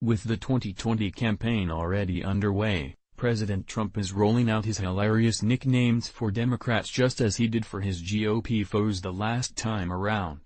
With the 2020 campaign already underway, President Trump is rolling out his hilarious nicknames for Democrats just as he did for his GOP foes the last time around.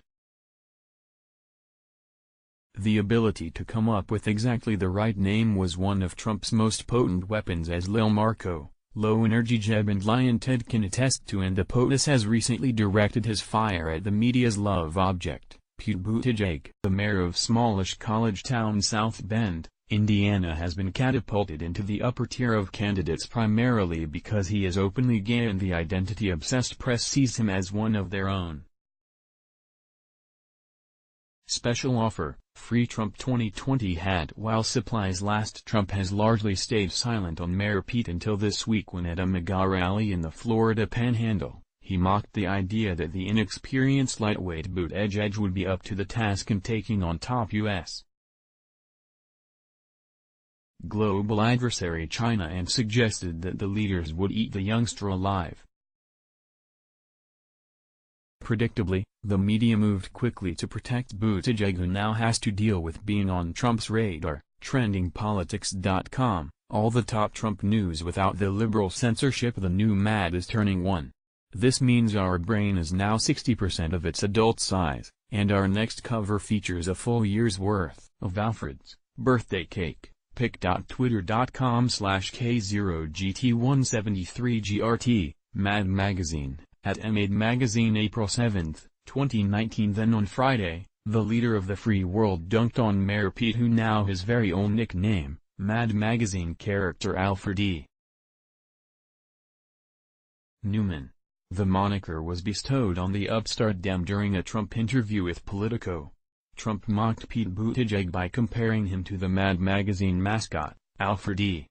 The ability to come up with exactly the right name was one of Trump's most potent weapons, as Lil Marco, Low Energy Jeb and Lyin can attest to, and the POTUS has recently directed his fire at the media's love object, Pete Buttigieg. The mayor of smallish college town South Bend, Indiana, has been catapulted into the upper tier of candidates primarily because he is openly gay and the identity-obsessed press sees him as one of their own. Special offer, free Trump 2020 hat while supplies last. Trump has largely stayed silent on Mayor Pete until this week when at a mega rally in the Florida Panhandle, he mocked the idea that the inexperienced lightweight Buttigieg would be up to the task in taking on top U.S. global adversary China, and suggested that the leaders would eat the youngster alive. Predictably, the media moved quickly to protect Buttigieg, who now has to deal with being on Trump's radar. TrendingPolitics.com, all the top Trump news without the liberal censorship. The new mad is turning 1. This means our brain is now 60% of its adult size, and our next cover features a full year's worth of Alfred's birthday cake. pic.twitter.com/K0GT173GRT, Mad Magazine, at Mad Magazine, April 7, 2019. Then on Friday, the leader of the free world dunked on Mayor Pete, who now his very own nickname, Mad Magazine character Alfred E. Newman. The moniker was bestowed on the upstart Dem during a Trump interview with Politico. Trump mocked Pete Buttigieg by comparing him to the Mad Magazine mascot, Alfred E.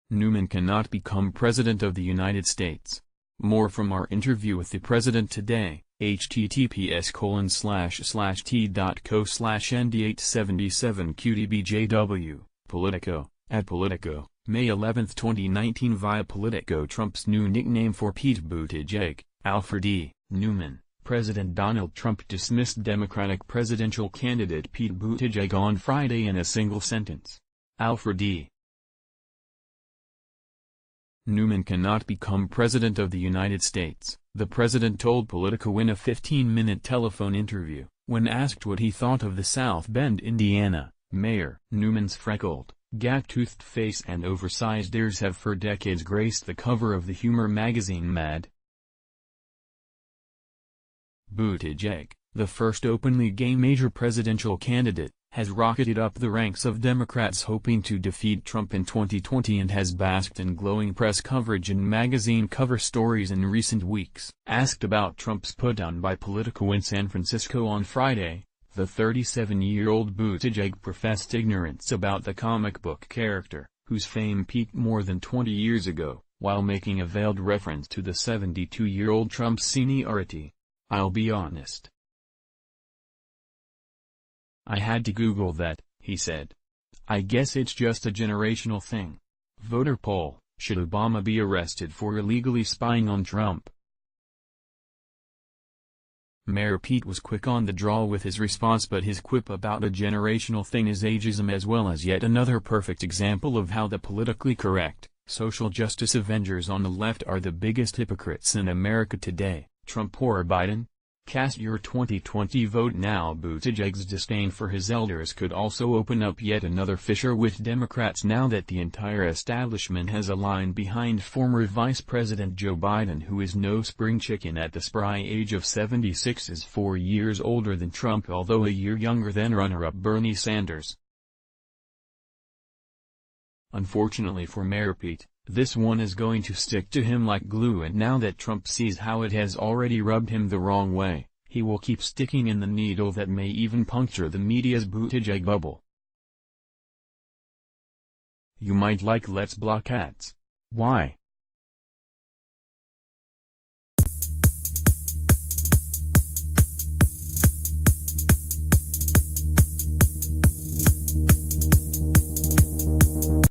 Newman cannot become President of the United States. More from our interview with the President today, https://t.co/nd877qdbjw, Politico, at Politico, May 11, 2019. Via Politico. Trump's new nickname for Pete Buttigieg, Alfred E. Newman. President Donald Trump dismissed Democratic presidential candidate Pete Buttigieg on Friday in a single sentence. Alfred E. Newman cannot become President of the United States, the president told Politico in a 15-minute telephone interview, when asked what he thought of the South Bend, Indiana, mayor. Newman's freckled, gap-toothed face and oversized ears have for decades graced the cover of the humor magazine Mad. Buttigieg, the first openly gay major presidential candidate, has rocketed up the ranks of Democrats hoping to defeat Trump in 2020 and has basked in glowing press coverage and magazine cover stories in recent weeks. Asked about Trump's putdown by Politico in San Francisco on Friday, the 37-year-old Buttigieg professed ignorance about the comic book character, whose fame peaked more than 20 years ago, while making a veiled reference to the 72-year-old Trump's seniority. "I'll be honest. I had to Google that," he said. "I guess it's just a generational thing. Voter poll, should Obama be arrested for illegally spying on Trump?" Mayor Pete was quick on the draw with his response, but his quip about a generational thing is ageism, as well as yet another perfect example of how the politically correct, social justice avengers on the left are the biggest hypocrites in America today. Trump or Biden? Cast your 2020 vote now. Buttigieg's disdain for his elders could also open up yet another fissure with Democrats now that the entire establishment has aligned behind former Vice President Joe Biden, who is no spring chicken at the spry age of 76, is 4 years older than Trump, although a year younger than runner-up Bernie Sanders. Unfortunately for Mayor Pete, this one is going to stick to him like glue, and now that Trump sees how it has already rubbed him the wrong way, he will keep sticking in the needle that may even puncture the media's Buttigieg bubble. You might like Let's Block Ads. Why?